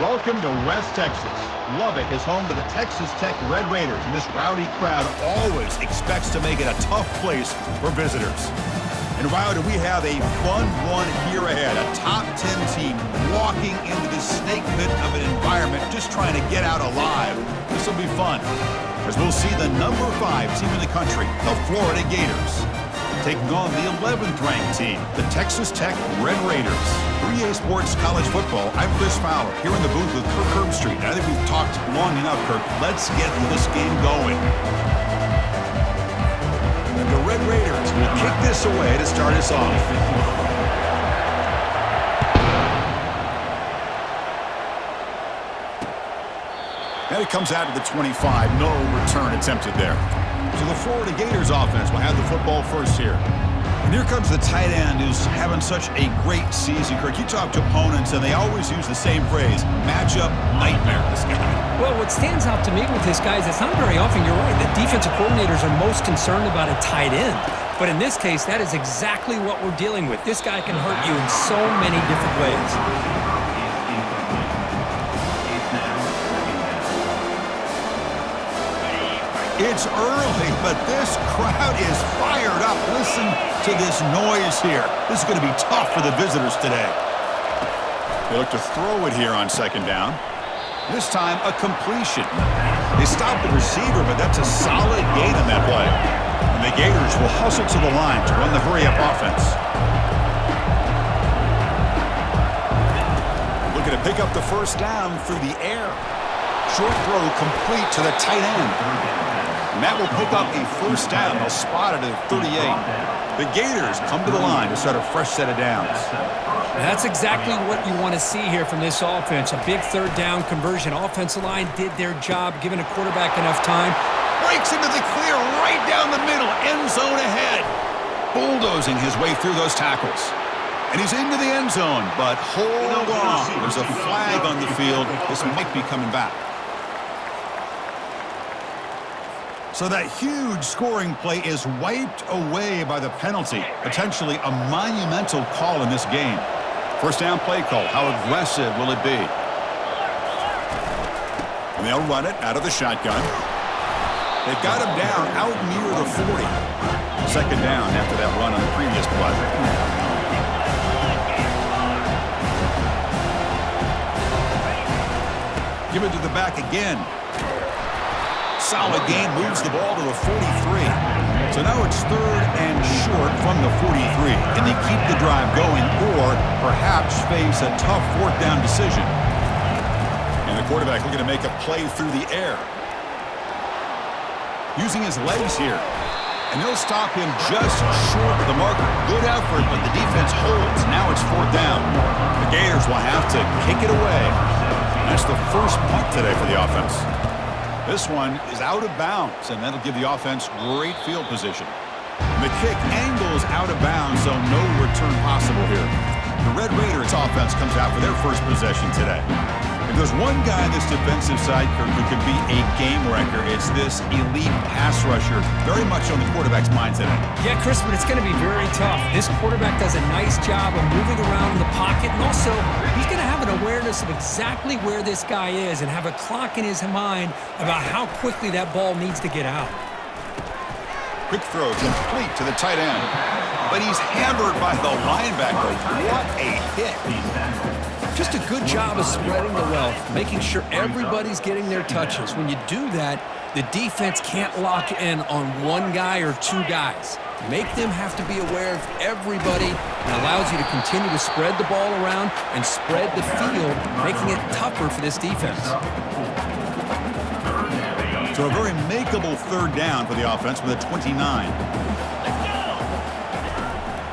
Welcome to West Texas. Lubbock is home to the Texas Tech Red Raiders, and this rowdy crowd always expects to make it a tough place for visitors. And wow, do we have a fun one here ahead. A top 10 team walking into this snake pit of an environment just trying to get out alive. This will be fun, as we'll see the number 5 team in the country, the Florida Gators, taking on the 11th ranked team, the Texas Tech Red Raiders. 3A Sports College Football, I'm Chris Fowler, here in the booth with Kirk Herbstreit. I think we've talked long enough, Kirk. Let's get this game going. The Red Raiders will kick this away to start us off. And it comes out to the 25. No return attempted there. So the Florida Gators offense will have the football first here. And here comes the tight end who's having such a great season. Kirk, you talk to opponents, and they always use the same phrase, matchup nightmare, this guy. Well, what stands out to me with this guy is it's not very often, you're right, that defensive coordinators are most concerned about a tight end. But in this case, that is exactly what we're dealing with. This guy can hurt you in so many different ways. It's early, but this crowd is fired up. Listen to this noise here. This is going to be tough for the visitors today. They look to throw it here on second down. This time, a completion. They stop the receiver, but that's a solid gain on that play. And the Gators will hustle to the line to run the hurry-up offense. Looking to pick up the first down through the air. Short throw complete to the tight end. And that will pick up a first down. They'll spot it at 38. The Gators come to the line to start a fresh set of downs. That's exactly what you want to see here from this offense. A big third down conversion. Offensive line did their job, giving a quarterback enough time. Breaks into the clear right down the middle. End zone ahead. Bulldozing his way through those tackles. And he's into the end zone, but hold on. There's a flag on the field. This might be coming back. So that huge scoring play is wiped away by the penalty. Potentially a monumental call in this game. First down play call. How aggressive will it be? And they'll run it out of the shotgun. They've got him down out near the 40. Second down after that run on the previous play. Give it to the back again. Solid gain, moves the ball to the 43. So now it's third and short from the 43. Can they keep the drive going or perhaps face a tough fourth down decision? And the quarterback looking to make a play through the air. Using his legs here. And they'll stop him just short of the marker. Good effort, but the defense holds. Now it's fourth down. The Gators will have to kick it away. That's the first punt today for the offense. This one is out of bounds, and that'll give the offense great field position. The kick angles out of bounds, so no return possible here. The Red Raiders offense comes out for their first possession today. If there's one guy on this defensive side, Kirk, who could be a game wrecker, it's this elite pass rusher, very much on the quarterback's mind today. Yeah, Chris, but it's going to be very tough. This quarterback does a nice job of moving around in the pocket, and also he's going to have an awareness of exactly where this guy is and have a clock in his mind about how quickly that ball needs to get out. Quick throw complete to the tight end, but he's hammered by the linebacker. What a hit. Just a good job of spreading the wealth, making sure everybody's getting their touches. When you do that, the defense can't lock in on one guy or two guys. Make them have to be aware of everybody, and allows you to continue to spread the ball around and spread the field, making it tougher for this defense. So a very makeable third down for the offense with a 29.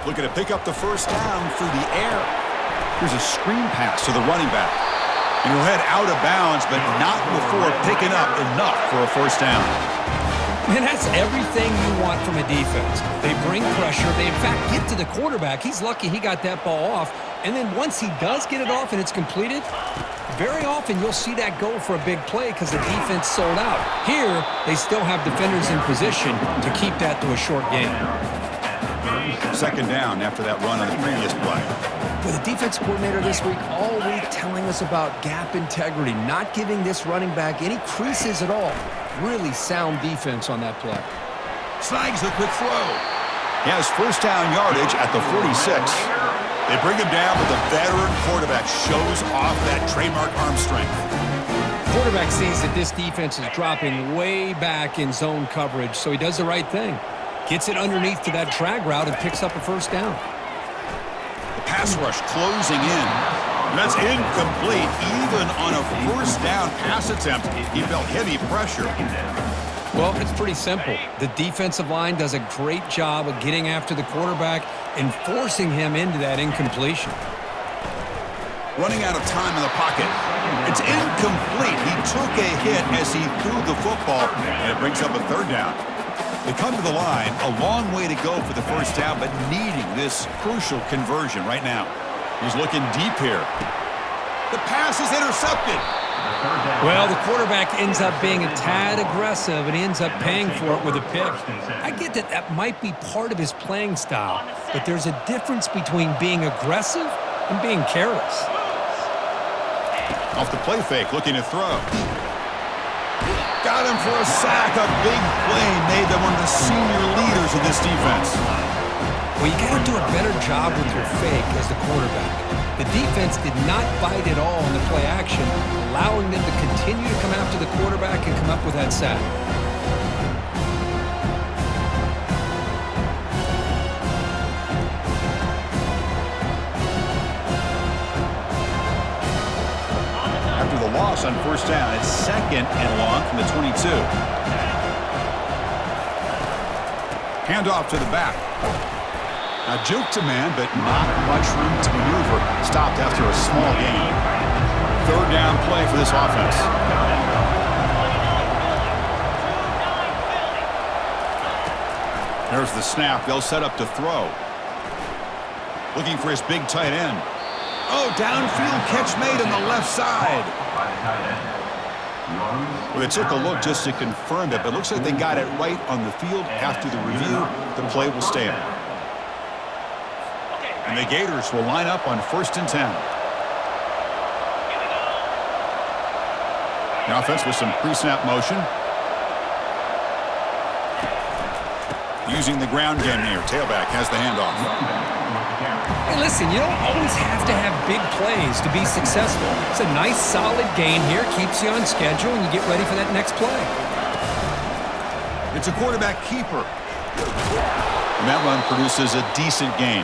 Looking to pick up the first down through the air. Here's a screen pass to the running back. And he'll head out of bounds, but not before picking up enough for a first down. And that's everything you want from a defense. They bring pressure. They, in fact, get to the quarterback. He's lucky he got that ball off. And then once he does get it off and it's completed, very often you'll see that go for a big play because the defense sold out. Here, they still have defenders in position to keep that to a short game. Second down after that run on the previous play. With a defense coordinator this week all week telling us about gap integrity, not giving this running back any creases at all. Really sound defense on that play. Snags the quick throw. He has first down yardage at the 46. They bring him down, but the veteran quarterback shows off that trademark arm strength. Quarterback sees that this defense is dropping way back in zone coverage, so he does the right thing. Gets it underneath to that drag route and picks up a first down. The pass rush closing in. That's incomplete. Even on a first down pass attempt, he felt heavy pressure. Well, it's pretty simple. The defensive line does a great job of getting after the quarterback and forcing him into that incompletion. Running out of time in the pocket. It's incomplete. He took a hit as he threw the football, and it brings up a third down. They come to the line, a long way to go for the first down, but needing this crucial conversion right now. He's looking deep here. The pass is intercepted. Well, the quarterback ends up being a tad aggressive, and he ends up paying for it with a pick. I get that that might be part of his playing style, but there's a difference between being aggressive and being careless. Off the play fake, looking to throw. Got him for a sack. A big play made them one of the senior leaders of this defense. Well, you got to do a better job with your fake as the quarterback. The defense did not bite at all on the play action, allowing them to continue to come after the quarterback and come up with that sack. After the loss on first down, it's second and long from the 22. Handoff to the back. Now juke to man, but not much room to maneuver. Stopped after a small gain. Third down play for this offense. There's the snap. They'll set up to throw. Looking for his big tight end. Oh, downfield catch made on the left side. Well, they took a look just to confirm it, but it looks like they got it right on the field. After the review, the play will stand. And the Gators will line up on 1st and 10. The offense with some pre-snap motion. Using the ground game here. Tailback has the handoff. Hey, listen, you don't always have to have big plays to be successful. It's a nice, solid gain here. Keeps you on schedule, and you get ready for that next play. It's a quarterback keeper. And that one produces a decent gain.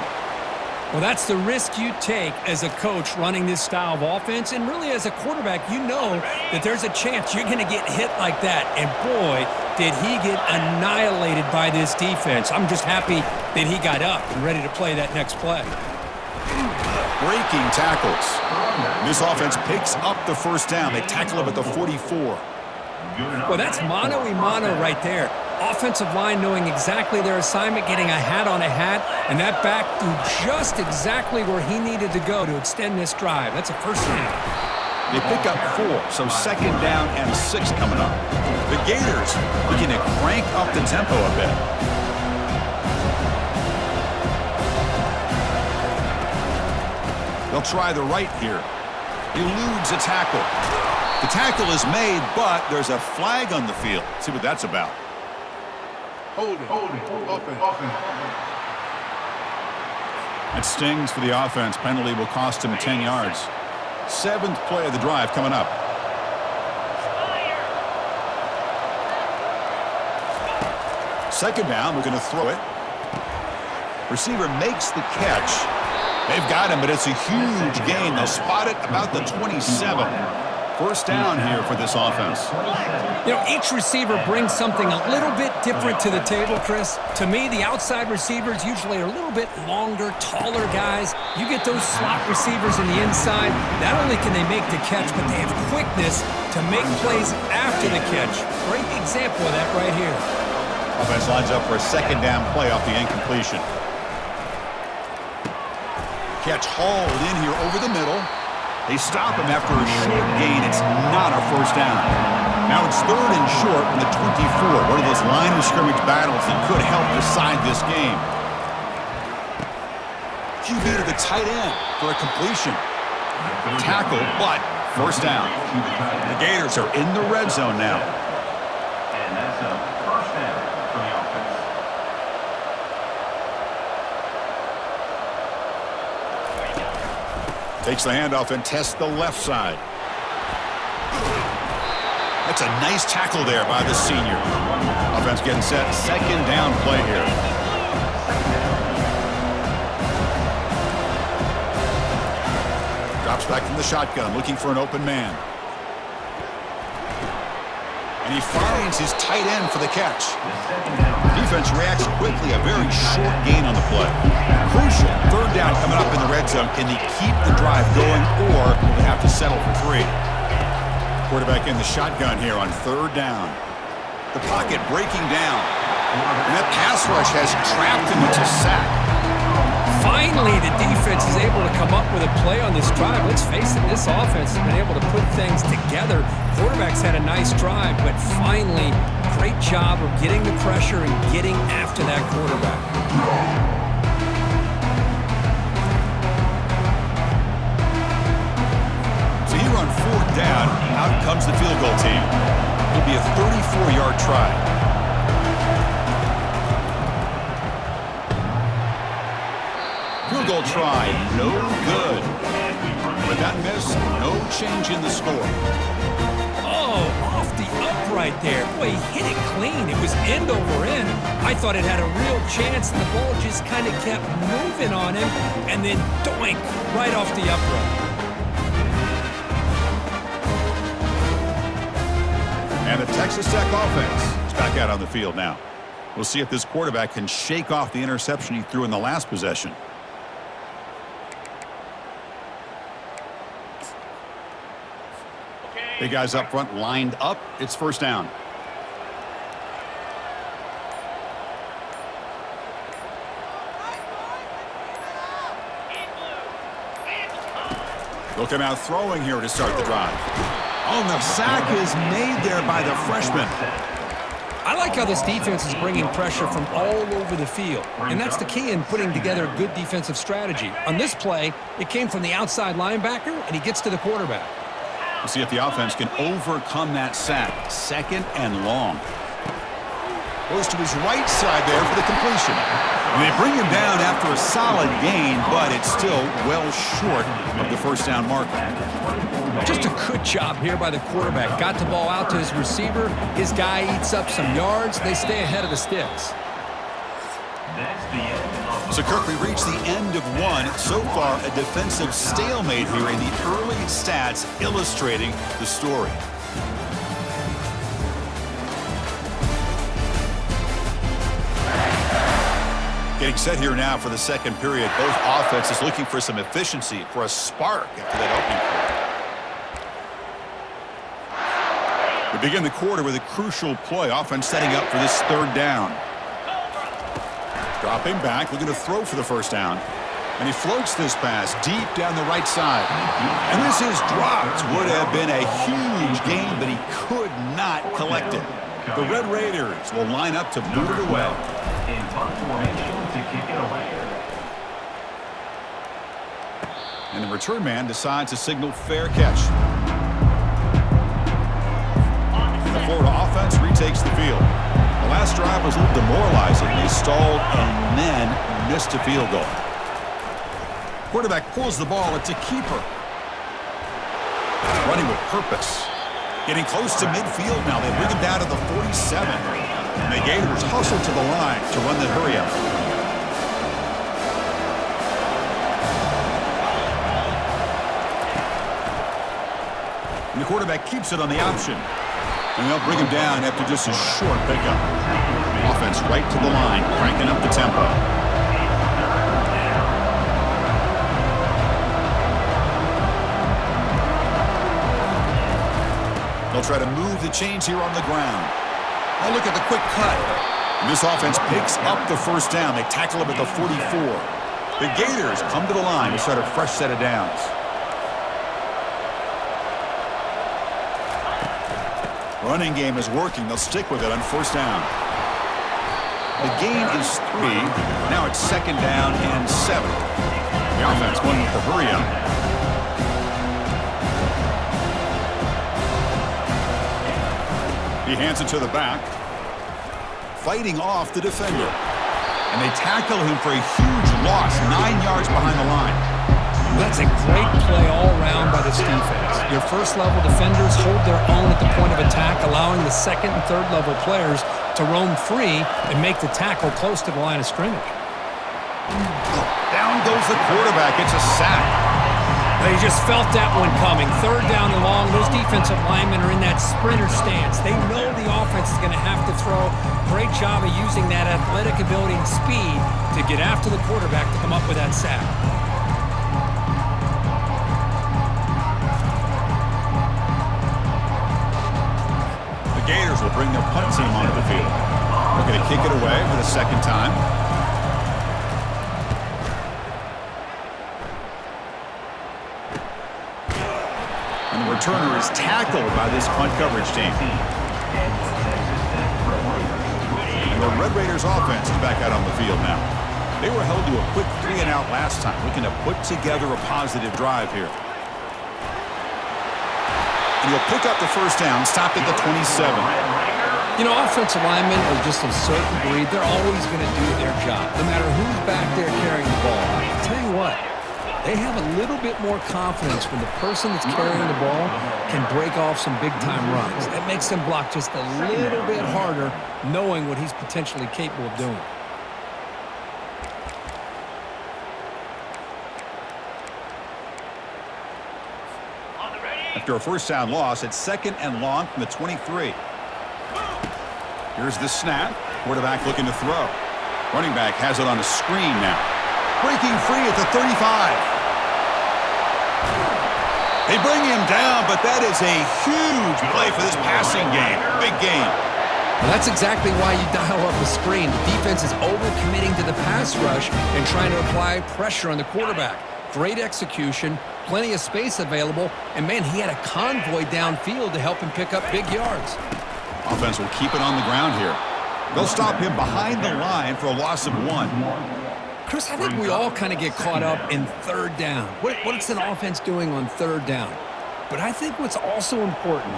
Well, that's the risk you take as a coach running this style of offense. And really, as a quarterback, you know that there's a chance you're going to get hit like that. And boy, did he get annihilated by this defense. I'm just happy that he got up and ready to play that next play. Breaking tackles. This offense picks up the first down. They tackle him at the 44. Well, that's mano-a-mano right there. Offensive line knowing exactly their assignment, getting a hat on a hat, and that back threw just exactly where he needed to go to extend this drive. That's a first down. They pick up 4, so second down and 6 coming up. The Gators looking to crank up the tempo a bit. They'll try the right here. Eludes a tackle. The tackle is made, but there's a flag on the field. See what that's about. Hold it, open. That stings for the offense. Penalty will cost him 10 yards. 7th play of the drive coming up. Second down, we're going to throw it. Receiver makes the catch. They've got him, but it's a huge gain. They'll spot it about the 27. First down here for this offense. You know, each receiver brings something a little bit different to the table, Chris. To me, the outside receivers usually are a little bit longer, taller guys. You get those slot receivers in the inside, not only can they make the catch, but they have quickness to make plays after the catch. Great example of that right here. Offense lines up for a second down play off the incompletion. Catch hauled in here over the middle. They stop him after a short gain. It's not a first down. Now it's 3rd and short from the 24. One of those line of scrimmage battles that could help decide this game. QB to the tight end for a completion. Tackle, but first down. The Gators are in the red zone now. And that's a first down for the offense. Takes the handoff and tests the left side. That's a nice tackle there by the senior. Offense getting set. Second down play here. Drops back from the shotgun, looking for an open man. And he finds his tight end for the catch. Defense reacts quickly. A very short gain on the play. Crucial. Third down coming up in the red zone. Can they keep the drive going, or will they have to settle for 3? Quarterback in the shotgun here on third down. The pocket breaking down. And that pass rush has trapped him into sack. Finally, the defense is able to come up with a play on this drive. Let's face it, this offense has been able to put things together. Quarterback's had a nice drive, but finally, great job of getting the pressure and getting after that quarterback. So here on fourth down, out comes the field goal team. It'll be a 34-yard try. Field goal try, no good. With that miss, no change in the score. Oh, off the upright there. Boy, he hit it clean. It was end over end. I thought it had a real chance, and the ball just kind of kept moving on him, and then doink, right off the upright. And the Texas Tech offense is back out on the field now. We'll see if this quarterback can shake off the interception he threw in the last possession. Big guys up front lined up. It's first down. Looking out throwing here to start the drive. Oh, and the sack is made there by the freshman. I like how this defense is bringing pressure from all over the field, and that's the key in putting together a good defensive strategy. On this play, it came from the outside linebacker, and he gets to the quarterback. We'll see if the offense can overcome that sack. Second and long. Goes to his right side there for the completion. And they bring him down after a solid gain, but it's still well short of the first down marker. Just a good job here by the quarterback. Got the ball out to his receiver. His guy eats up some yards. They stay ahead of the sticks. So, Kirk, we reached the end of one. So far, a defensive stalemate here in the early stats illustrating the story. Getting set here now for the second period. Both offenses looking for some efficiency, for a spark after that opening quarter. We begin the quarter with a crucial play. Offense setting up for this third down. Dropping back, looking to throw for the first down. And he floats this pass deep down the right side. And this is dropped. Would have been a huge gain, but he could not collect it. The Red Raiders will line up to boot it away. In punt formation to kick it away. And the return man decides to signal fair catch. The Florida offense retakes the field. The last drive was a little demoralizing. They stalled and then missed a field goal. Quarterback pulls the ball. It's a keeper. Running with purpose. Getting close to midfield now. They bring him down to the 47. And the Gators hustle to the line to run the hurry up. And the quarterback keeps it on the option. And they'll bring him down after just a short pickup. Offense right to the line, cranking up the tempo. They'll try to move the chains here on the ground. Oh, look at the quick cut. And this offense picks up the first down. They tackle him at the 44. The Gators come to the line to start a fresh set of downs. Running game is working. They'll stick with it on first down. The gain is 3. Now it's second down and 7. The offense going with the hurry up. He hands it to the back. Fighting off the defender. And they tackle him for a huge loss, 9 yards behind the line. That's a great play all around by this defense. Your first-level defenders hold their own at the point of attack, allowing the second and third-level players to roam free and make the tackle close to the line of scrimmage. Down goes the quarterback. It's a sack. They just felt that one coming. Third down and long. Those defensive linemen are in that sprinter stance. They know the offense is going to have to throw. Great job of using that athletic ability and speed to get after the quarterback to come up with that sack. The Gators will bring their punt team onto the field. They're going to kick it away for the second time. And the returner is tackled by this punt coverage team. And the Red Raiders offense is back out on the field now. They were held to a quick 3-and-out last time, looking to put together a positive drive here. And he'll pick up the first down, stopped at the 27. You know, offensive linemen are just a certain breed. They're always going to do their job, no matter who's back there carrying the ball. I'll tell you what, they have a little bit more confidence when the person that's carrying the ball can break off some big-time runs. That makes them block just a little bit harder, knowing what he's potentially capable of doing. After a first down loss, it's second and long from the 23. Here's the snap. Quarterback looking to throw. Running back has it on a screen now. Breaking free at the 35. They bring him down, but that is a huge play for this passing game. Big game. Well, that's exactly why you dial up the screen. The defense is overcommitting to the pass rush and trying to apply pressure on the quarterback. Great execution, plenty of space available, and, man, he had a convoy downfield to help him pick up big yards. Offense will keep it on the ground here. They'll stop him behind the line for a loss of 1. Chris, I think we all kind of get caught up in third down. What's an offense doing on third down? But I think what's also important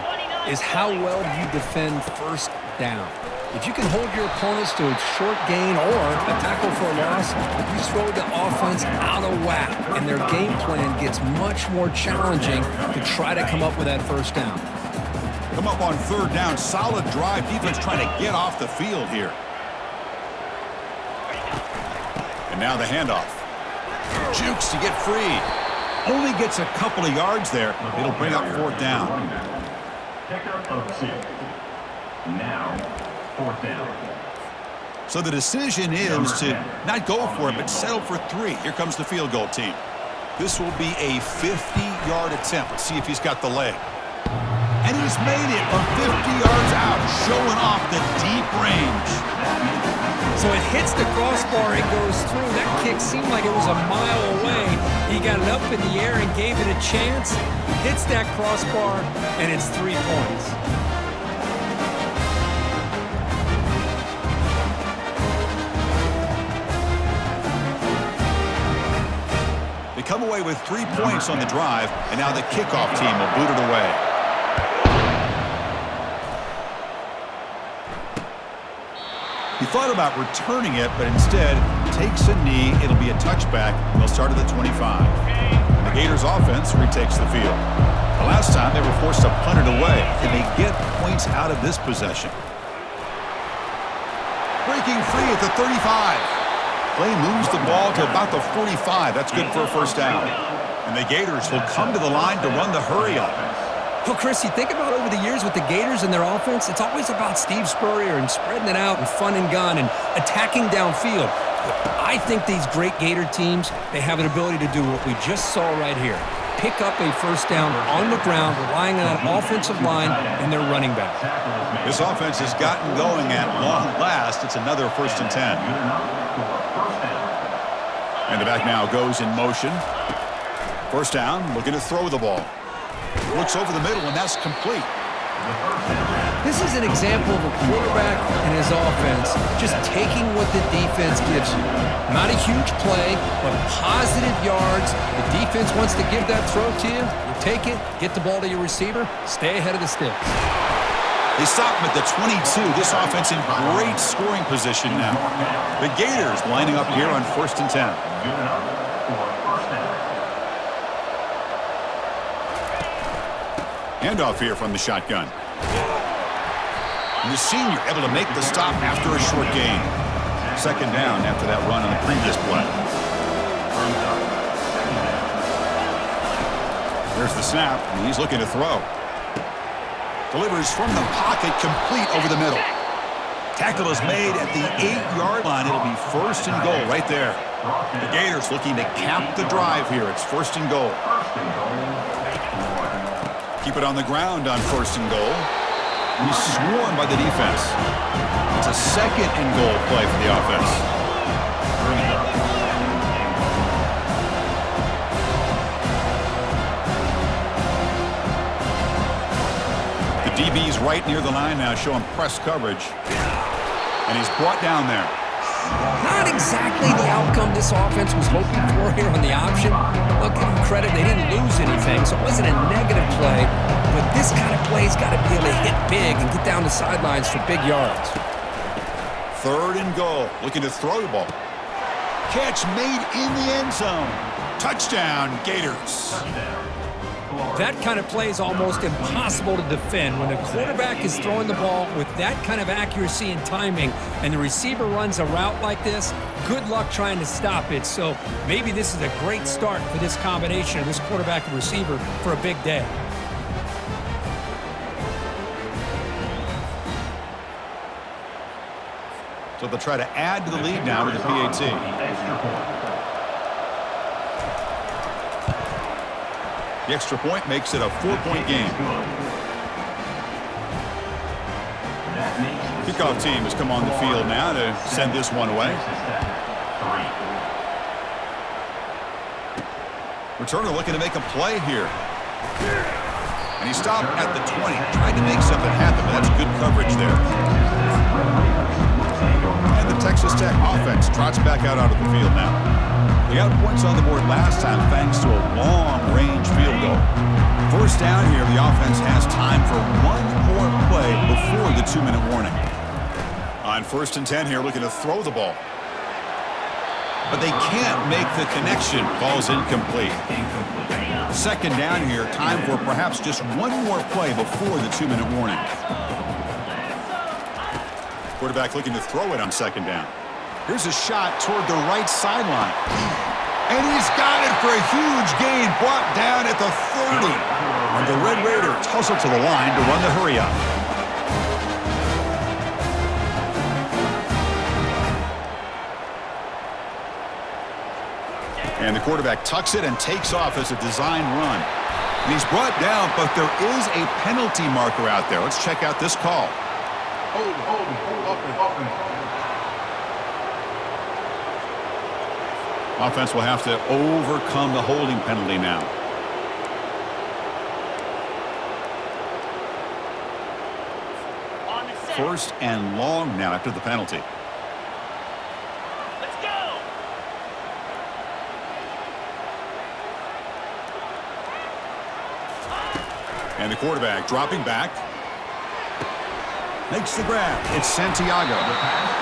is how well you defend first down. If you can hold your opponents to a short gain or a tackle for a loss, you throw the offense out of whack, and their game plan gets much more challenging to try to come up with that first down. Come up on third down. Solid drive. Defense trying to get off the field here. And now the handoff. Jukes to get free. Only gets a couple of yards there. It'll bring up fourth down. Pickup of 6. Now, fourth down. So the decision is to not go for it, but settle for 3. Here comes the field goal team. This will be a 50-yard attempt. Let's see if he's got the leg. And he's made it from 50 yards out, showing off the deep range. So it hits the crossbar and goes through. That kick seemed like it was a mile away. He got it up in the air and gave it a chance. Hits that crossbar, and it's 3 points. They come away with 3 points on the drive, and now the kickoff team will boot it away. He thought about returning it, but instead takes a knee. It'll be a touchback. They'll start at the 25. And the Gators offense retakes the field. The last time they were forced to punt it away. Can they get points out of this possession? Breaking free at the 35. Play moves the ball to about the 45. That's good for a first down. And the Gators will come to the line to run the hurry up. Well, Chris, you think about over the years with the Gators and their offense, it's always about Steve Spurrier and spreading it out and fun and gun and attacking downfield. But I think these great Gator teams, they have an ability to do what we just saw right here. Pick up a first down on the ground, relying on that offensive line and their running back. This offense has gotten going at long last. It's another 1st and 10. And the back now goes in motion. First down, looking to throw the ball. Looks over the middle, and that's complete. This is an example of a quarterback and his offense just taking what the defense gives you. Not a huge play, but positive yards. The defense wants to give that throw to you. You take it, get the ball to your receiver, stay ahead of the sticks. They stop him at the 22. This offense in great scoring position now. The Gators lining up here on 1st and 10. Good enough for first down. Handoff here from the shotgun. And the senior able to make the stop after a short gain. 2nd down after that run on the previous play. There's the snap, and he's looking to throw. Delivers from the pocket, complete over the middle. Tackle is made at the 8-yard line. It'll be 1st and goal right there. The Gators looking to cap the drive here. It's 1st and goal. Keep it on the ground on 1st and goal. He's swarmed by the defense. It's a 2nd and goal play for the offense. DB's right near the line now, showing press coverage. And he's brought down there. Not exactly the outcome this offense was hoping for here on the option. Look, give them credit, they didn't lose anything, so it wasn't a negative play. But this kind of play's got to be able to hit big and get down the sidelines for big yards. 3rd and goal, looking to throw the ball. Catch made in the end zone. Touchdown, Gators. That kind of play is almost impossible to defend. When the quarterback is throwing the ball with that kind of accuracy and timing, and the receiver runs a route like this, good luck trying to stop it. So maybe this is a great start for this combination of this quarterback and receiver for a big day. So they'll try to add to the lead now with the PAT. The extra point makes it a 4-point game. Kickoff team has come on the field now to send this one away. Returner looking to make a play here. And he stopped at the 20, trying to make something happen, but that's good coverage there. And the Texas Tech offense trots back out onto the field now. They got points on the board last time thanks to a long-range field goal. 1st down here, the offense has time for one more play before the 2-minute warning. On 1st and 10 here, looking to throw the ball. But they can't make the connection. Ball's incomplete. 2nd down here, time for perhaps just one more play before the 2-minute warning. Quarterback looking to throw it on 2nd down. Here's a shot toward the right sideline. And he's got it for a huge gain, brought down at the 30. And the Red Raiders hustle to the line to run the hurry up. And the quarterback tucks it and takes off as a design run. And he's brought down, but there is a penalty marker out there. Let's check out this call. Hold it. Offense will have to overcome the holding penalty now. First and long now after the penalty. Let's go. And the quarterback dropping back. Makes the grab. It's Santiago.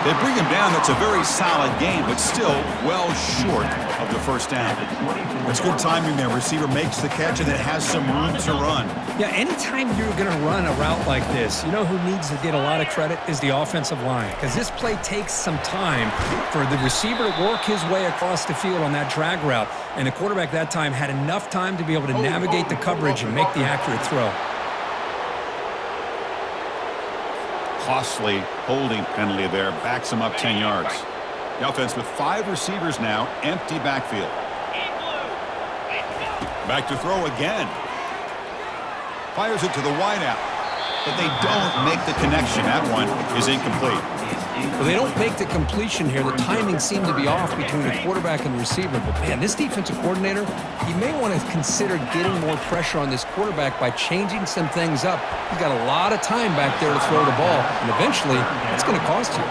They bring him down. That's a very solid game, but still well short of the 1st down. It's good timing there. Receiver makes the catch and it has some room to run. Yeah, anytime you're going to run a route like this, you know who needs to get a lot of credit is the offensive line, because this play takes some time for the receiver to work his way across the field on that drag route, and the quarterback that time had enough time to be able to navigate the coverage and make the accurate throw. Costly holding penalty there. Backs him up 10 yards. The offense with 5 receivers now. Empty backfield. Back to throw again. Fires it to the wideout. But they don't make the connection. That one is incomplete. Well, they don't make the completion here. The timing seemed to be off between the quarterback and the receiver. But, man, this defensive coordinator, he may want to consider getting more pressure on this quarterback by changing some things up. He's got a lot of time back there to throw the ball, and eventually it's going to cost you.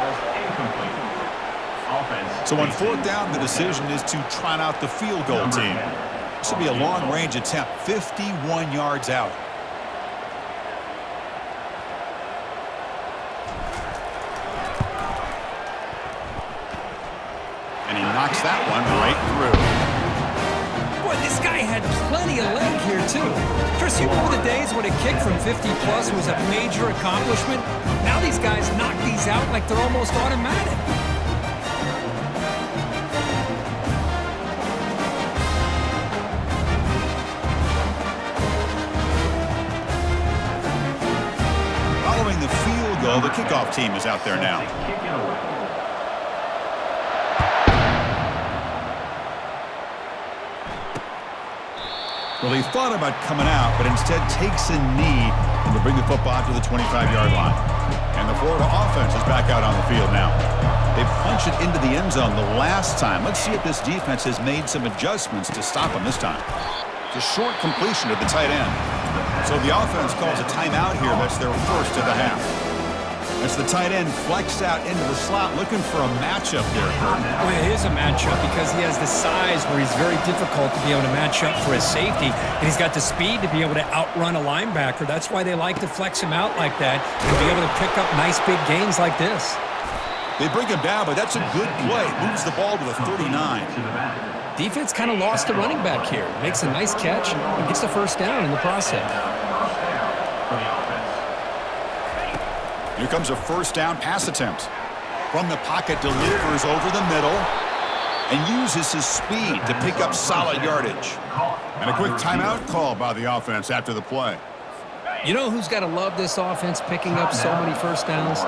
So on 4th down, the decision is to trot out the field goal team. This will be a long-range attempt, 51 yards out. And he knocks that one right through. Boy, this guy had plenty of leg here, too. Chris, you remember the days when a kick from 50-plus was a major accomplishment? Now these guys knock these out like they're almost automatic. Following the field goal, the kickoff team is out there now. Well, he thought about coming out, but instead takes a knee and will bring the football to the 25-yard line. And the Florida offense is back out on the field now. They punched it into the end zone the last time. Let's see if this defense has made some adjustments to stop them this time. It's a short completion to the tight end. So the offense calls a timeout here. That's their first of the half. As the tight end flexed out into the slot, looking for a matchup there, Kurt. Well, it is a matchup because he has the size where he's very difficult to be able to match up for his safety, and he's got the speed to be able to outrun a linebacker. That's why they like to flex him out like that and be able to pick up nice big gains like this. They bring him down, but that's a good play. Moves the ball to the 39. Defense kind of lost the running back here. Makes a nice catch and gets the first down in the process. Here comes a first down pass attempt. From the pocket, delivers over the middle and uses his speed to pick up solid yardage. And a quick timeout call by the offense after the play. You know who's got to love this offense picking up so many first downs?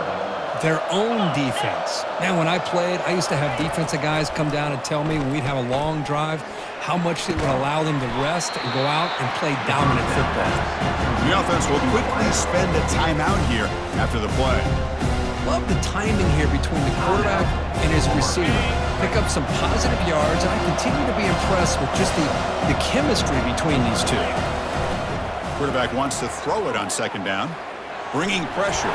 Their own defense. Man, when I played, I used to have defensive guys come down and tell me when we'd have a long drive how much it would allow them to rest and go out and play dominant football. The offense will quickly spend a timeout here after the play. Love the timing here between the quarterback and his receiver. Pick up some positive yards, and I continue to be impressed with just the chemistry between these two. Quarterback wants to throw it on second down, bringing pressure.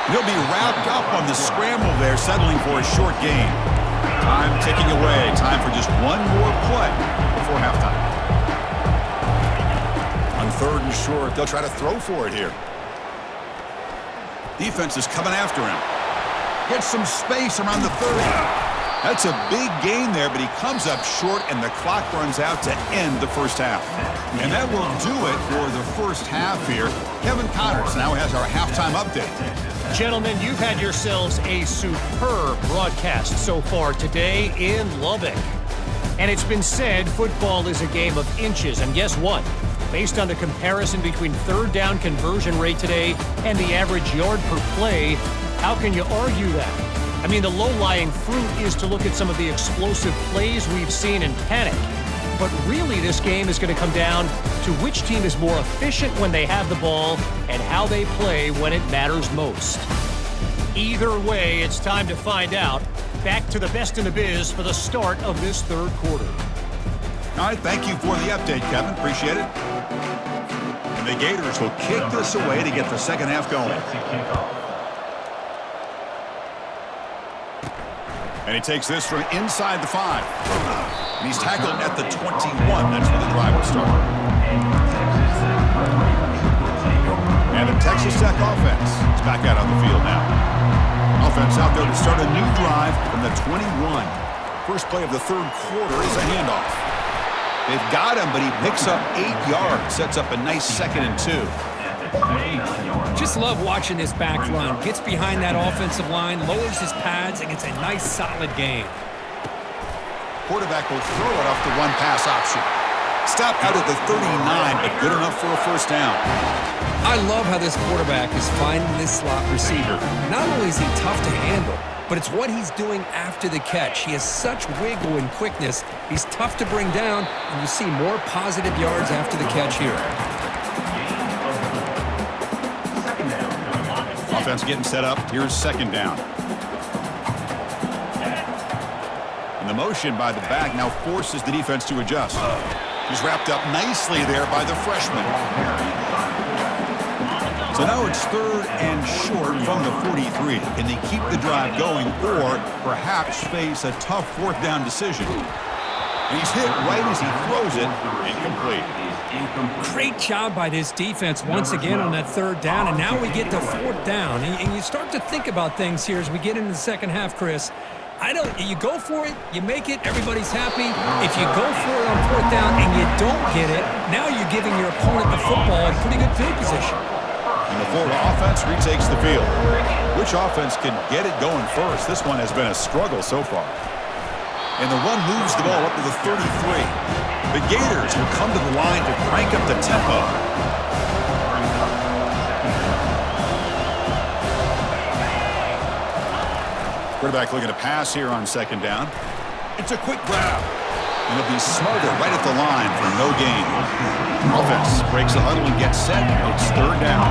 He'll be wrapped up on the scramble there, settling for a short gain. Time ticking away. Time for just one more play before halftime. On third and short, they'll try to throw for it here. Defense is coming after him. Gets some space around the 30. That's a big gain there, but he comes up short, and the clock runs out to end the first half. And that will do it for the first half here. Kevin Connors now has our halftime update. Gentlemen, you've had yourselves a superb broadcast so far today in Lubbock. And it's been said football is a game of inches. And guess what? Based on the comparison between third down conversion rate today and the average yard per play, how can you argue that? I mean, the low-lying fruit is to look at some of the explosive plays we've seen in panic. But really, this game is going to come down to which team is more efficient when they have the ball and how they play when it matters most. Either way, it's time to find out. Back to the best in the biz for the start of this third quarter. All right, thank you for the update, Kevin. Appreciate it. And the Gators will kick this away to get the second half going. And he takes this from inside the 5. And he's tackled at the 21. That's where the drive will start. And the Texas Tech offense is back out on the field now. Offense out there to start a new drive from the 21. First play of the third quarter is a handoff. They've got him, but he picks up 8 yards. Sets up a nice 2nd and 2. Just love watching this back run. Gets behind that offensive line, lowers his pads, and gets a nice solid gain. Quarterback will throw it off the one-pass option. Stop out at the 39, but good enough for a first down. I love how this quarterback is finding this slot receiver. Not only is he tough to handle, but it's what he's doing after the catch. He has such wiggle and quickness. He's tough to bring down, and you see more positive yards after the catch here. Offense getting set up. Here's second down. And the motion by the back now forces the defense to adjust. He's wrapped up nicely there by the freshman. So now it's third and short from the 43. Can they keep the drive going or perhaps face a tough fourth down decision? And he's hit right as he throws it. Incomplete. Great job by this defense once again on that third down, and now we get to fourth down. And you start to think about things here as we get into the second half, Chris. You go for it, you make it, everybody's happy. If you go for it on fourth down and you don't get it, now you're giving your opponent the football in pretty good field position. And the Florida offense retakes the field. Which offense can get it going first? This one has been a struggle so far. And the run moves the ball up to the 33. The Gators will come to the line to crank up the tempo. Quarterback looking to pass here on second down. It's a quick grab. And it'll be smothered right at the line for no gain. Offense breaks the huddle and gets set. It's third down.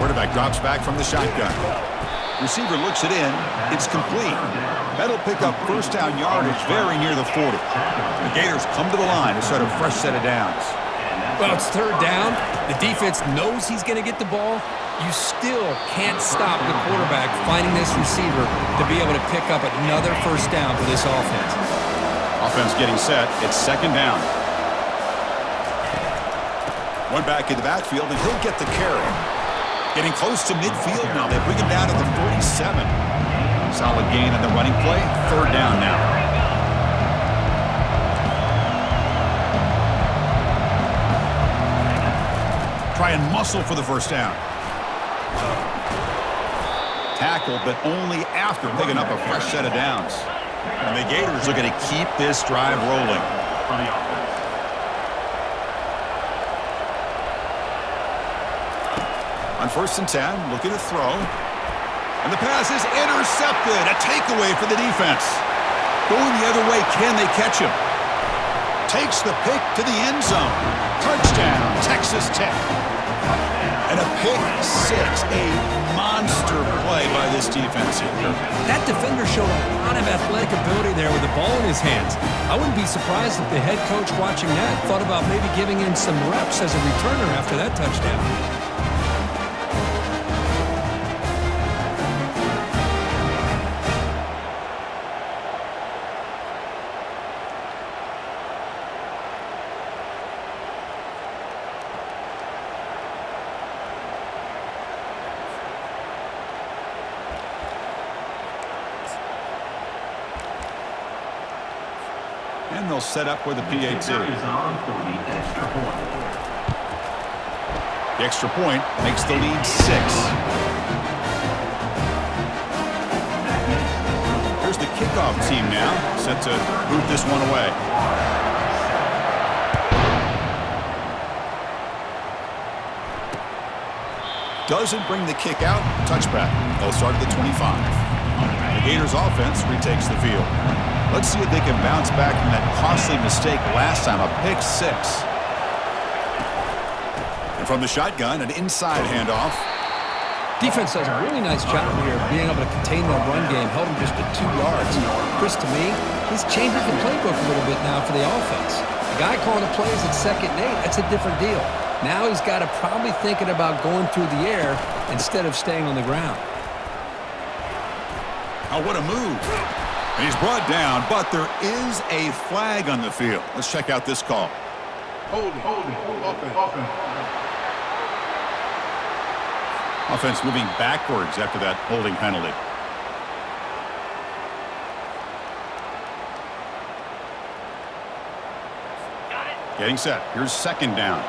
Quarterback drops back from the shotgun. Receiver looks it in. It's complete. That'll pick up first down yardage very near the 40. The Gators come to the line to start a fresh set of downs. Well, it's third down. The defense knows he's going to get the ball. You still can't stop the quarterback finding this receiver to be able to pick up another first down for this offense. Offense getting set. It's second down. One back in the backfield, and he'll get the carry. Getting close to midfield now. They bring him down to the 47. Solid gain on the running play. Third down now. Try and muscle for the first down. Tackle, but only after picking up a fresh set of downs. And the Gators looking to keep this drive rolling. On first and 10, looking to throw. And the pass is intercepted. A takeaway for the defense. Going the other way, can they catch him? Takes the pick to the end zone. Touchdown, Texas Tech. And a pick six, a monster play by this defense here. That defender showed a lot of athletic ability there with the ball in his hands. I wouldn't be surprised if the head coach watching that thought about maybe giving him some reps as a returner after that touchdown. And they'll set up with a PAT. The extra point makes the lead 6. Here's the kickoff team now, set to boot this one away. Doesn't bring the kick out. Touchback. They'll start at the 25. The Gators offense retakes the field. Let's see if they can bounce back from that costly mistake last time, a pick 6. And from the shotgun, an inside handoff. Defense does a really nice job here of being able to contain that run game, held him just to 2 yards. Chris, to me, he's changing the playbook a little bit now for the offense. The guy calling the plays at 2nd and 8, that's a different deal. Now he's got to probably thinking about going through the air instead of staying on the ground. Oh, what a move. And he's brought down, but there is a flag on the field. Let's check out this call. Holding, offense. Offense moving backwards after that holding penalty. Getting set. Here's second down.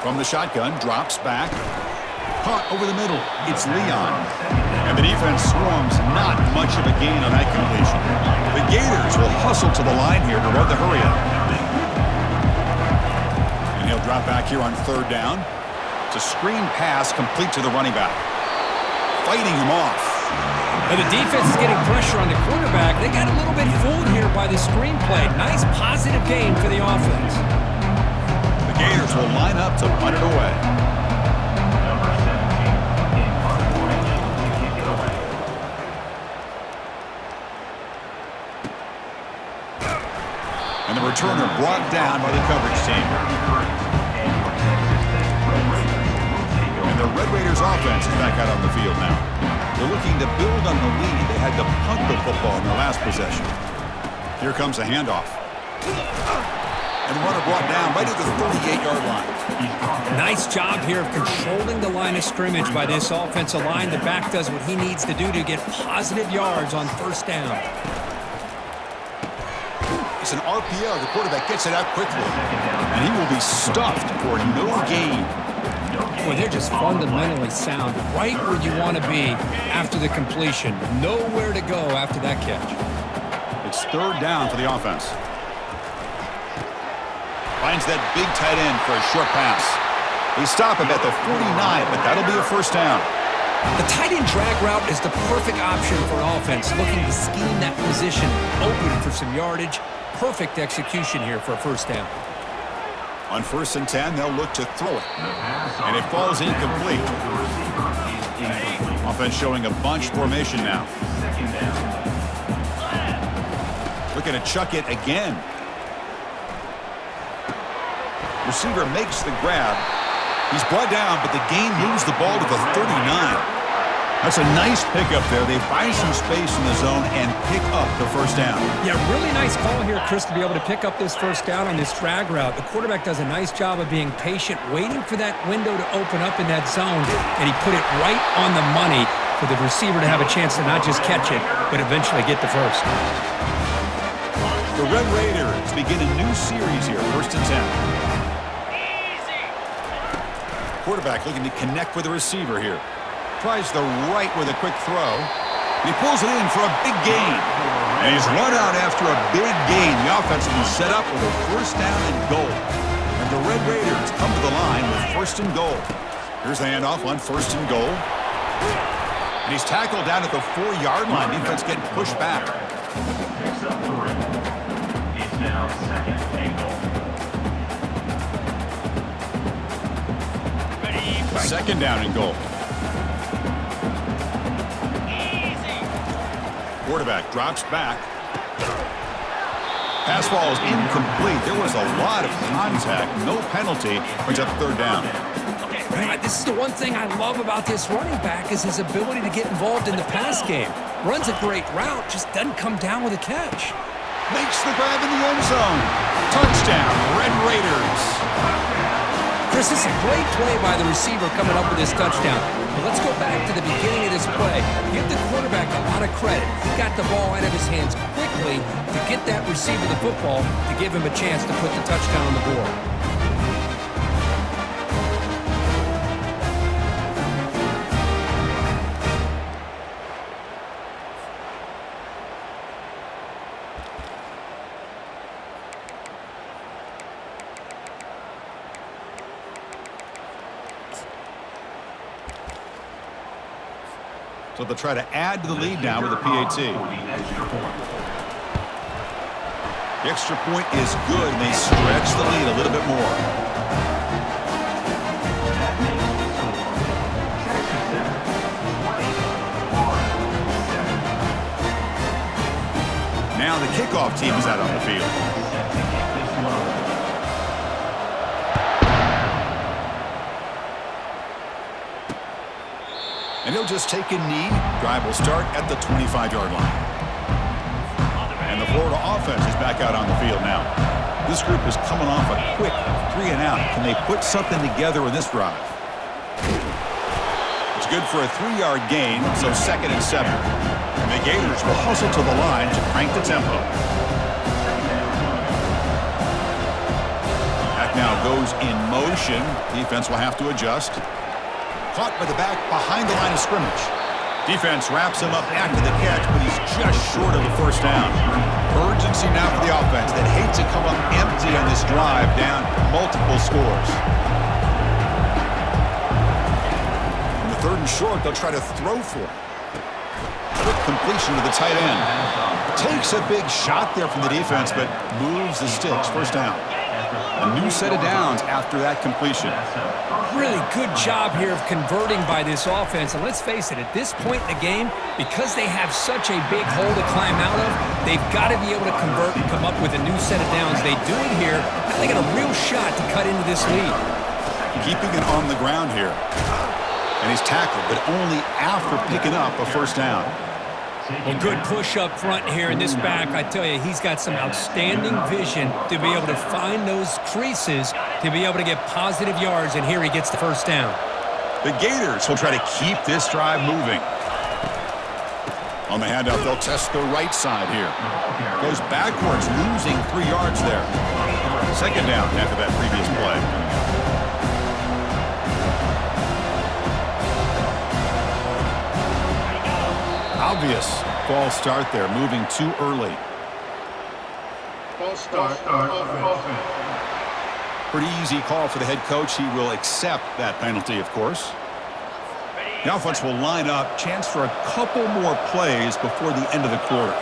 From the shotgun, drops back. Caught over the middle. It's Leon. And the defense swarms, not much of a gain on that completion. The Gators will hustle to the line here to run the hurry up. And he'll drop back here on third down. It's a screen pass complete to the running back. Fighting him off. Now the defense is getting pressure on the quarterback. They got a little bit fooled here by the screen play. Nice positive gain for the offense. The Gators will line up to punt it away. And the returner brought down by the coverage team. And And the Red Raiders offense is back out on the field now. They're looking to build on the lead. They had to punt the football in their last possession. Here comes a handoff. And the runner brought down right at the 38-yard line. Nice job here of controlling the line of scrimmage by this offensive line. The back does what he needs to do to get positive yards on first down. It's an RPO. The quarterback gets it out quickly. And he will be stuffed for no gain. Well, they're just fundamentally sound, right where you want to be after the completion. Nowhere to go after that catch. It's third down for the offense. Finds that big tight end for a short pass. They stop him at the 49, but that'll be a first down. The tight end drag route is the perfect option for an offense looking to scheme that position open for some yardage. Perfect execution here for a first down. On 1st and 10, they'll look to throw it. And it falls incomplete. Offense showing a bunch formation now. Looking to chuck it again. Receiver makes the grab. He's brought down, but the gain moves the ball to the 39. That's a nice pickup there. They find some space in the zone and pick up the first down. Yeah, really nice call here, Chris, to be able to pick up this first down on this drag route. The quarterback does a nice job of being patient, waiting for that window to open up in that zone, and he put it right on the money for the receiver to have a chance to not just catch it, but eventually get the first. The Red Raiders begin a new series here, 1st and 10. Quarterback looking to connect with the receiver here. Tries the right with a quick throw. He pulls it in for a big gain. And he's run out after a big gain. The offense will be set up with a first down and goal. And the Red Raiders come to the line with 1st and goal. Here's the handoff on 1st and goal. And he's tackled down at the 4-yard line. Defense getting pushed back. Picks up 3. It's now 2nd and goal. 2nd down and goal. Quarterback drops back. Pass ball is incomplete. There was a lot of contact. No penalty. Brings up 3rd down. This is the one thing I love about this running back is his ability to get involved in the pass game. Runs a great route, just doesn't come down with a catch. Makes the grab in the end zone. Touchdown, Red Raiders. Chris, this is a great play by the receiver coming up with this touchdown. But let's go back to the beginning of this play. Give the quarterback a lot of credit. He got the ball out of his hands quickly to get that receiver the football to give him a chance to put the touchdown on the board. So they'll try to add to the lead now with a PAT. The extra point is good, and they stretch the lead a little bit more. Now the kickoff team is out on the field. And he'll just take a knee. Drive will start at the 25-yard line. And the Florida offense is back out on the field now. This group is coming off a quick 3-and-out. Can they put something together in this drive? It's good for a 3-yard gain, so 2nd and 7. And the Gators will hustle to the line to crank the tempo. Back now goes in motion. Defense will have to adjust. Caught by the back behind the line of scrimmage. Defense wraps him up after the catch, but he's just short of the first down. Urgency now for the offense that hates to come up empty on this drive, down multiple scores. On the 3rd and short, they'll try to throw for it. Quick completion to the tight end. Takes a big shot there from the defense, but moves the sticks. First down. A new set of downs after that completion. Really good job here of converting by this offense. And let's face it, at this point in the game, because they have such a big hole to climb out of, they've got to be able to convert and come up with a new set of downs. They do it here, and they got a real shot to cut into this lead. Keeping it on the ground here. And he's tackled, but only after picking up a first down. Well, good push up front here in this back. I tell you, he's got some outstanding vision to be able to find those creases, to be able to get positive yards, and here he gets the first down. The Gators will try to keep this drive moving. On the handoff, they'll test the right side here. Goes backwards, losing 3 yards there. Second down after that previous play. Obvious false start there, moving too early. False start. Offense. Pretty easy call for the head coach. He will accept that penalty, of course. The offense will line up. Chance for a couple more plays before the end of the quarter.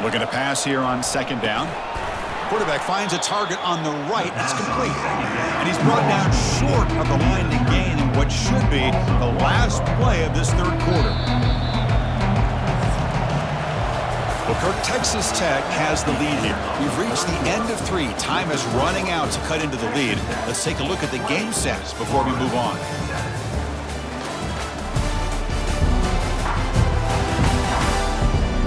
Looking to pass here on second down. Quarterback finds a target on the right. It's complete. And he's brought down short of the line to gain in what should be the last play of this third quarter. Well, Kirk, Texas Tech has the lead here. We've reached the end of 3. Time is running out to cut into the lead. Let's take a look at the game sets before we move on.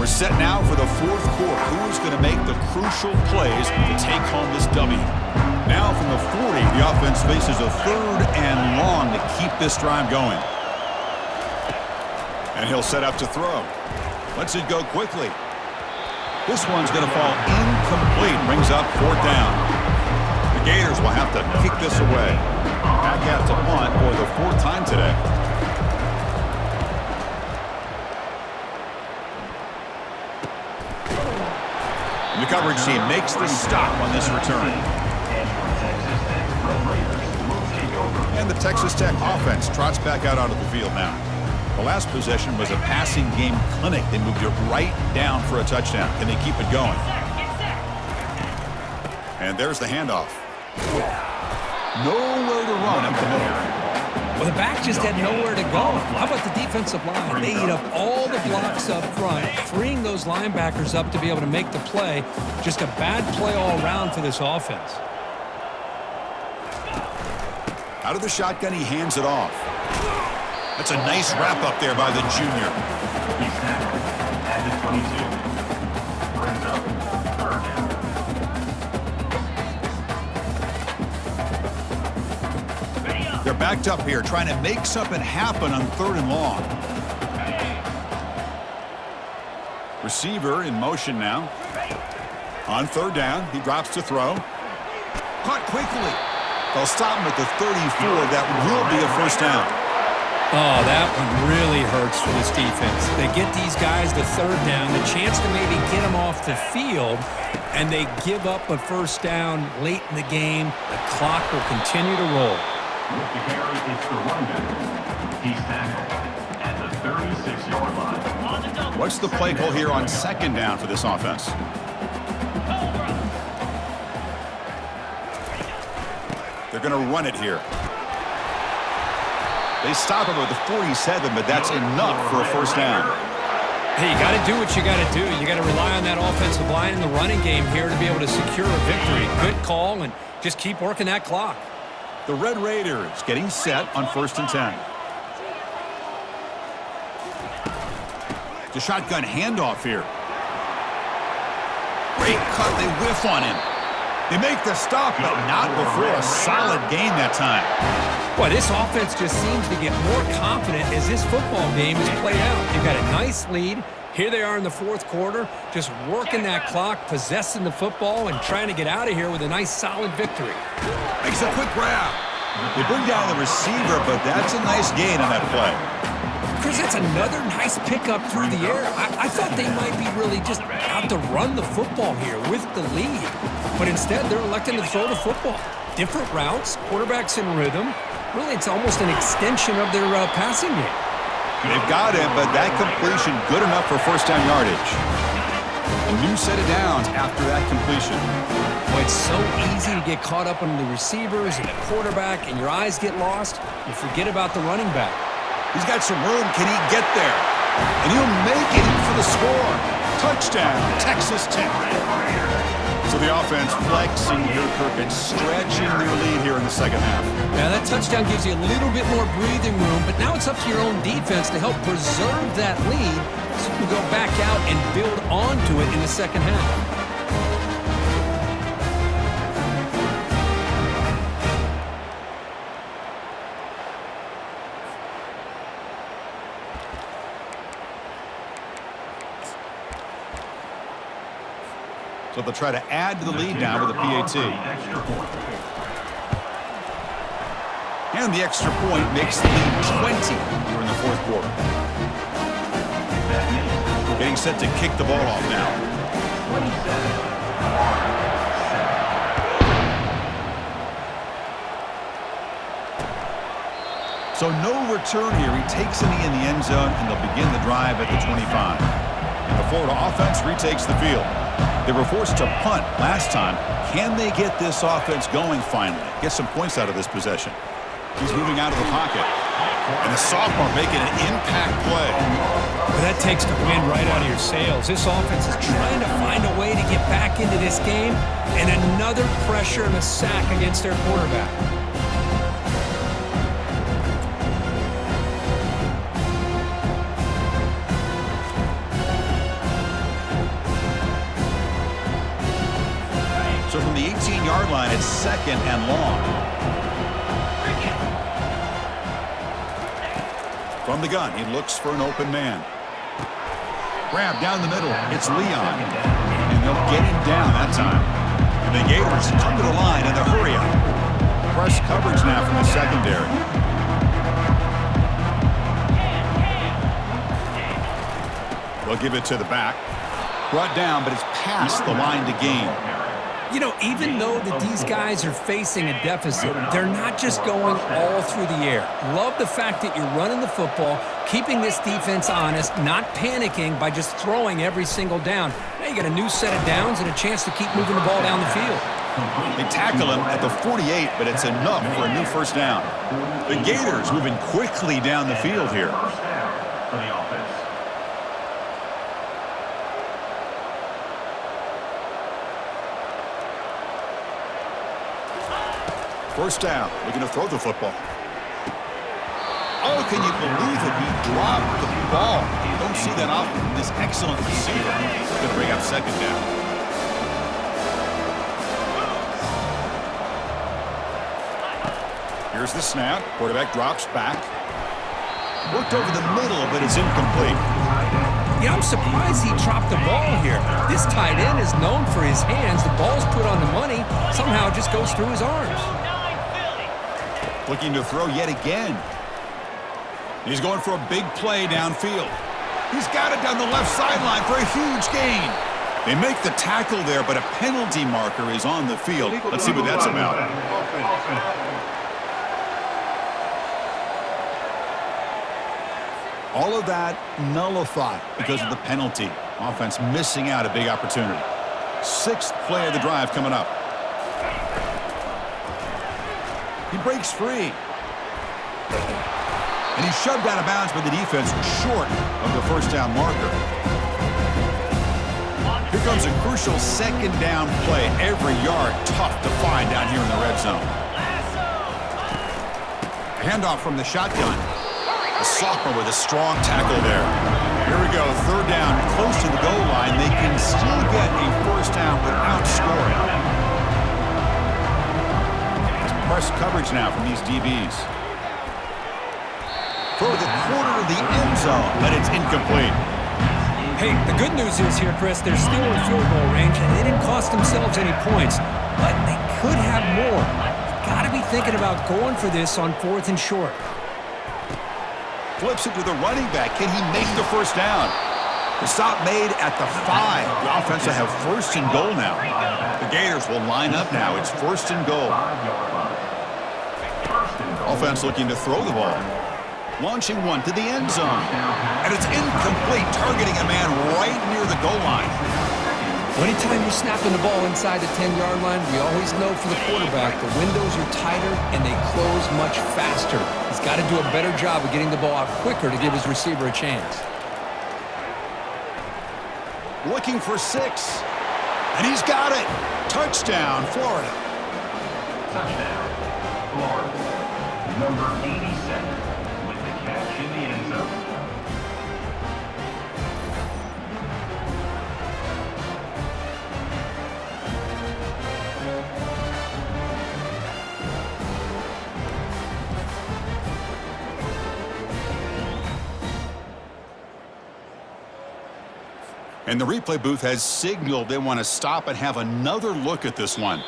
We're set now for the fourth quarter. Who's going to make the crucial plays to take home this W? Now from the 40, the offense faces a 3rd and long to keep this drive going. And he'll set up to throw. Lets it go quickly. This one's going to fall incomplete. Brings up 4th down. The Gators will have to kick this away. Back out to punt for the 4th time today. The coverage team makes the stop on this return. And the Texas Tech offense trots back out onto the field now. The last possession was a passing game clinic. They moved it right down for a touchdown. Can they keep it going? And there's the handoff. Nowhere to run up the middle. Well, the back just had nowhere to go. How about the defensive line? They eat up all the blocks up front, freeing those linebackers up to be able to make the play. Just a bad play all around for this offense. Out of the shotgun, he hands it off. That's a nice wrap up there by the junior. He's tackled at the 22. Brings up 3rd down. They're backed up here, trying to make something happen on 3rd and long. Receiver in motion now. On 3rd down, he drops to throw. Caught quickly. They'll stop him at the 34. That will be a first down. Oh, that one really hurts for this defense. They get these guys the 3rd down, the chance to maybe get them off the field, and they give up a first down late in the game. The clock will continue to roll. With the carry, it's the running back. He's tackled at the 36-yard line. What's the play call here on second down for this offense? They're going to run it here. They stop him at the 47, but that's enough for a first down. Hey, you got to do what you got to do. You got to rely on that offensive line in the running game here to be able to secure a victory. Good call, and just keep working that clock. The Red Raiders getting set on 1st and 10. The shotgun handoff here. Great cut. They whiff on him. They make the stop, but not before a solid gain that time. Boy, this offense just seems to get more confident as this football game is played out. They've got a nice lead. Here they are in the 4th quarter, just working that clock, possessing the football, and trying to get out of here with a nice, solid victory. Makes a quick grab. They bring down the receiver, but that's a nice gain on that play. Chris, that's another nice pickup through the air. I thought they might be really just out to run the football here with the lead. But instead, they're electing to throw the football. Different routes, quarterbacks in rhythm. Really, it's almost an extension of their passing game. They've got him, but that completion good enough for first down yardage. A new set of downs after that completion. Boy, it's so easy to get caught up on the receivers and the quarterback, and your eyes get lost. You forget about the running back. He's got some room. Can he get there? And he'll make it for the score. Touchdown, Texas Tech. So the offense flexing here, Kirk, and stretching their lead here in the second half. Now that touchdown gives you a little bit more breathing room, but now it's up to your own defense to help preserve that lead so you can go back out and build onto it in the second half. So they'll try to add to the lead now with a PAT. And the extra point makes the lead 20 here in the fourth quarter. Getting set to kick the ball off now. So no return here. He takes a knee in the end zone, and they'll begin the drive at the 25. And the Florida offense retakes the field. They were forced to punt last time. Can they get this offense going finally? Get some points out of this possession. He's moving out of the pocket. And the sophomore making an impact play. Well, that takes the wind right out of your sails. This offense is trying to find a way to get back into this game. And another pressure and a sack against their quarterback. So from the 18-yard line, it's second and long. From the gun, he looks for an open man. Grab down the middle. It's Leon. And they'll get him down that time. And the Gators come to the line in the hurry up. Press coverage now from the secondary. They'll give it to the back. Brought down, but it's past the line to gain. You know, even though that these guys are facing a deficit, they're not just going all through the air. Love the fact that you're running the football, keeping this defense honest, not panicking by just throwing every single down. Now you got a new set of downs and a chance to keep moving the ball down the field. They tackle him at the 48, but it's enough for a new first down. The Gators moving quickly down the field here. For the offense. First down, looking to throw the football. Oh, can you believe it? He dropped the ball. You don't see that often from this excellent receiver. Going to bring up second down. Here's the snap. Quarterback drops back. Worked over the middle, but it's incomplete. Yeah, I'm surprised he dropped the ball here. This tight end is known for his hands. The ball's put on the money. Somehow it just goes through his arms. Looking to throw yet again. He's going for a big play downfield. He's got it down the left sideline for a huge gain. They make the tackle there, but a penalty marker is on the field. Let's see what that's about. All of that nullified because of the penalty. Offense missing out a big opportunity. Sixth play of the drive coming up. He breaks free. And he's shoved out of bounds by the defense short of the first down marker. Here comes a crucial second down play. Every yard tough to find down here in the red zone. A handoff from the shotgun. A sophomore with a strong tackle there. Here we go, third down, close to the goal line. They can still get a first down without scoring. Press coverage now from these DBs. For the corner of the end zone, but it's incomplete. Hey, the good news is here, Chris, they're still in field goal range, and they didn't cost themselves any points, but they could have more. Got to be thinking about going for this on fourth and short. Flips it to the running back. Can he make the first down? The stop made at the 5. The offense will have first and goal now. The Gators will line up now. It's first and goal. Offense looking to throw the ball. Launching one to the end zone. And it's incomplete, targeting a man right near the goal line. Anytime you're snapping the ball inside the 10-yard line, we always know for the quarterback, the windows are tighter and they close much faster. He's got to do a better job of getting the ball out quicker to give his receiver a chance. looking for 6. And he's got it. Touchdown, Florida. Touchdown, Florida. Number 87 with the catch in the end zone. And the replay booth has signaled they want to stop and have another look at this one.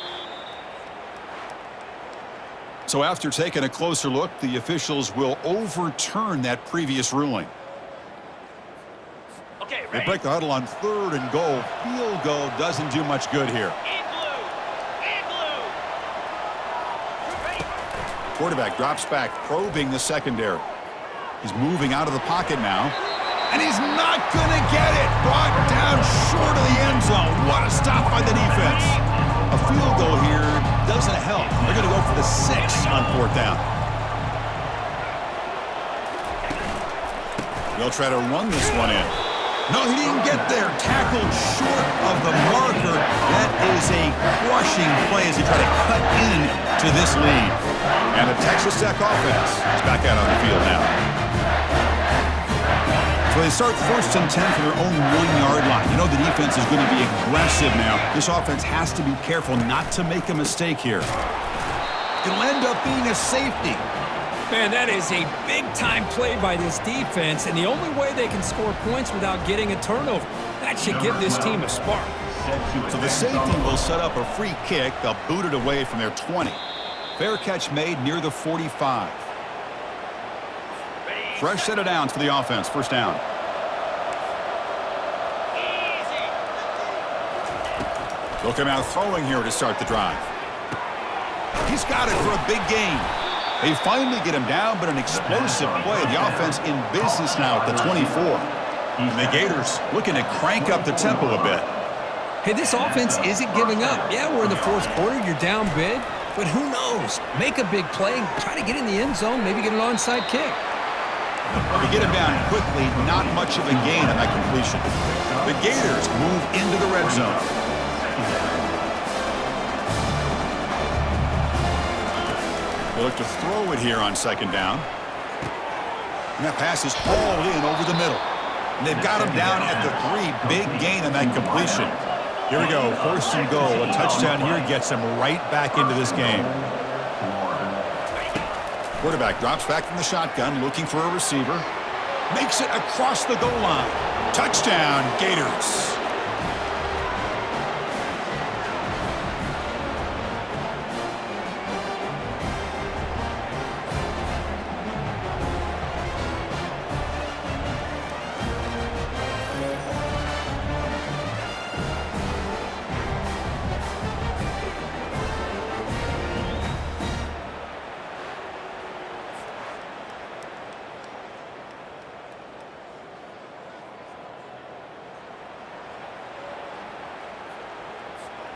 So after taking a closer look, the officials will overturn that previous ruling. Okay, They break the huddle on 3rd and goal. Field goal doesn't do much good here. Quarterback drops back, probing the secondary. He's moving out of the pocket now. And he's not going to get it. Brought down short of the end zone. What a stop by the defense. A field goal here doesn't help. They're going to go for the 6 on 4th down. They'll try to run this one in. No, he didn't get there. Tackled short of the marker. That is a crushing play as he tried to cut in to this lead. And the Texas Tech offense is back out on the field now. So they start 1st and 10 from their own 1-yard line. You know the defense is going to be aggressive now. This offense has to be careful not to make a mistake here. It'll end up being a safety. Man, that is a big-time play by this defense, and the only way they can score points without getting a turnover. That should give this team a spark. So the safety will set up a free kick. They'll boot it away from their 20. Fair catch made near the 45. Fresh set of downs for the offense. 1st down. They'll come out throwing here to start the drive. He's got it for a big gain. They finally get him down, but an explosive play. The offense in business now at the 24. And the Gators looking to crank up the tempo a bit. Hey, this offense isn't giving up. Yeah, we're in the 4th quarter. You're down big. But who knows? Make a big play. Try to get in the end zone. Maybe get an onside kick. They get him down quickly, not much of a gain on that completion. The Gators move into the red zone. They look to throw it here on 2nd down. And that pass is hauled in over the middle. And they've got him down at the 3. Big gain on that completion. Here we go, 1st and goal. A touchdown here gets them right back into this game. Quarterback drops back from the shotgun, looking for a receiver. Makes it across the goal line. Touchdown, Gators.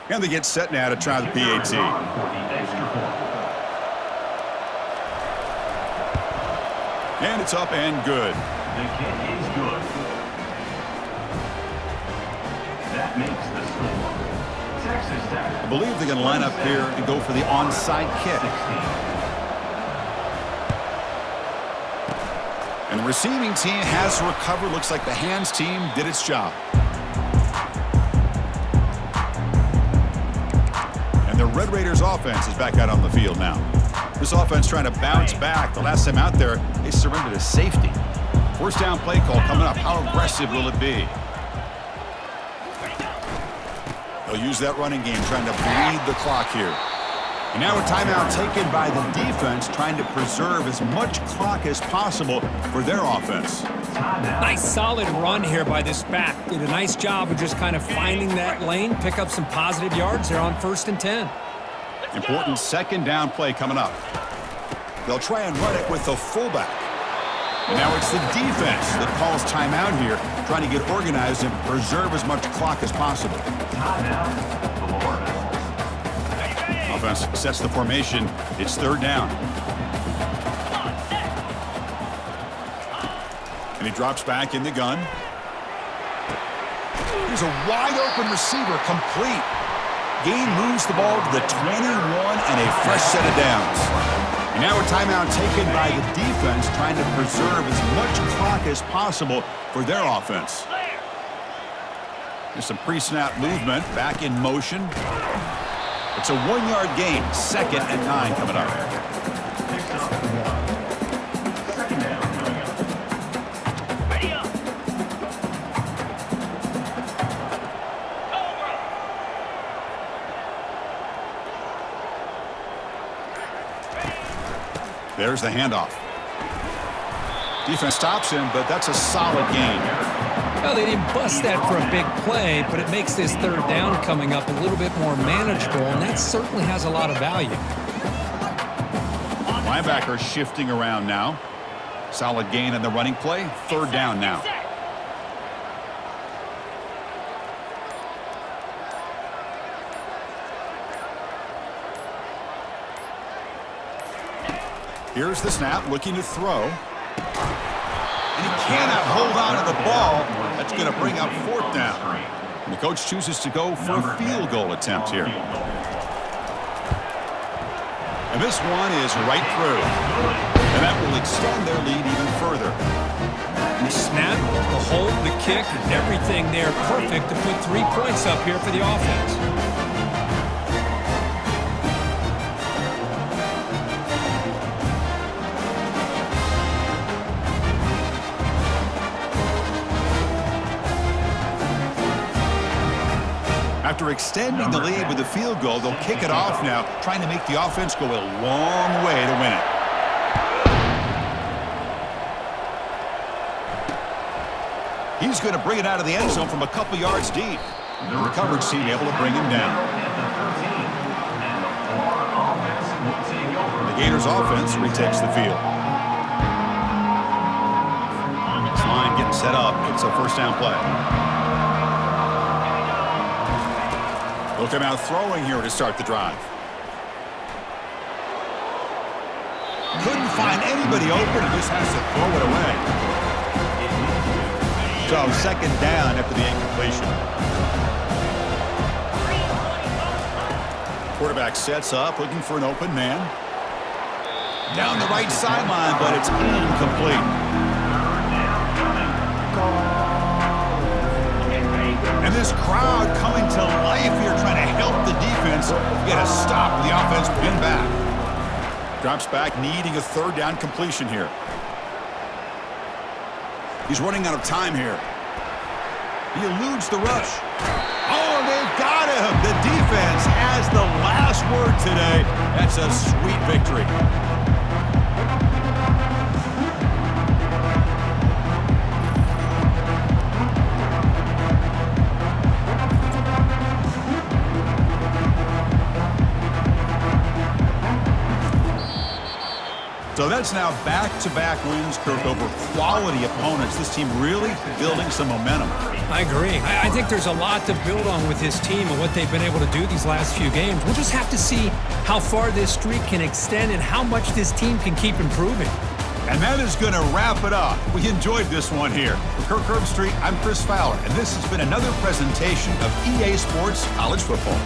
And they get set now to try the PAT. And it's up and good. The kick is good. That makes the score. Texas Tech. I believe they're going to line up here and go for the onside kick. 16. And the receiving team has recovered. Looks like the hands team did its job. And the Red Raiders offense is back out on the field now. This offense trying to bounce back. The last time out there, they surrendered a safety. 1st down play call coming up. How aggressive will it be? They'll use that running game, trying to bleed the clock here. And now a timeout taken by the defense, trying to preserve as much clock as possible for their offense. Nice solid run here by this back. Did a nice job of just kind of finding that lane, pick up some positive yards. They're on 1st and 10. Important 2nd down play coming up. They'll try and run it with the fullback. And now it's the defense that calls timeout here, trying to get organized and preserve as much clock as possible. Offense sets the formation. It's 3rd down. And he drops back in the gun. Here's a wide-open receiver, complete. Gain moves the ball to the 21 and a fresh set of downs. And now a timeout taken by the defense, trying to preserve as much clock as possible for their offense. There's some pre-snap movement, back in motion. It's a 1-yard gain, 2nd and 9 coming up. Second down coming up. Ready up. There's the handoff. Defense stops him, but that's a solid gain. Well, they didn't bust that for a big play, but it makes this 3rd down coming up a little bit more manageable, and that certainly has a lot of value. Linebacker shifting around now. Solid gain in the running play. 3rd down now. Here's the snap, looking to throw. And he cannot hold on to the ball. That's going to bring up 4th down. And the coach chooses to go for a field goal attempt here. And this one is right through. And that will extend their lead even further. The snap, the hold, the kick, everything there perfect to put 3 points up here for the offense. After extending the lead with a field goal, they'll kick it off now, trying to make the offense go a long way to win it. He's going to bring it out of the end zone from a couple yards deep. The coverage team able to bring him down. The Gators offense retakes the field. This line getting set up. It's a 1st down play. They'll come out throwing here to start the drive. Couldn't find anybody open and just has to throw it away. So 2nd down after the incompletion. Quarterback sets up, looking for an open man. Down the right sideline, but it's incomplete. And this crowd coming to life here, trying to help the defense get a stop. The offense pinned back. Drops back, needing a 3rd down completion here. He's running out of time here. He eludes the rush. Oh, they've got him. The defense has the last word today. That's a sweet victory. So that's now back-to-back wins, Kirk, over quality opponents. This team really building some momentum. I agree. I think there's a lot to build on with this team and what they've been able to do these last few games. We'll just have to see how far this streak can extend and how much this team can keep improving. And that is going to wrap it up. We enjoyed this one here. For Kirk Herbstreit, I'm Chris Fowler, and this has been another presentation of EA Sports College Football.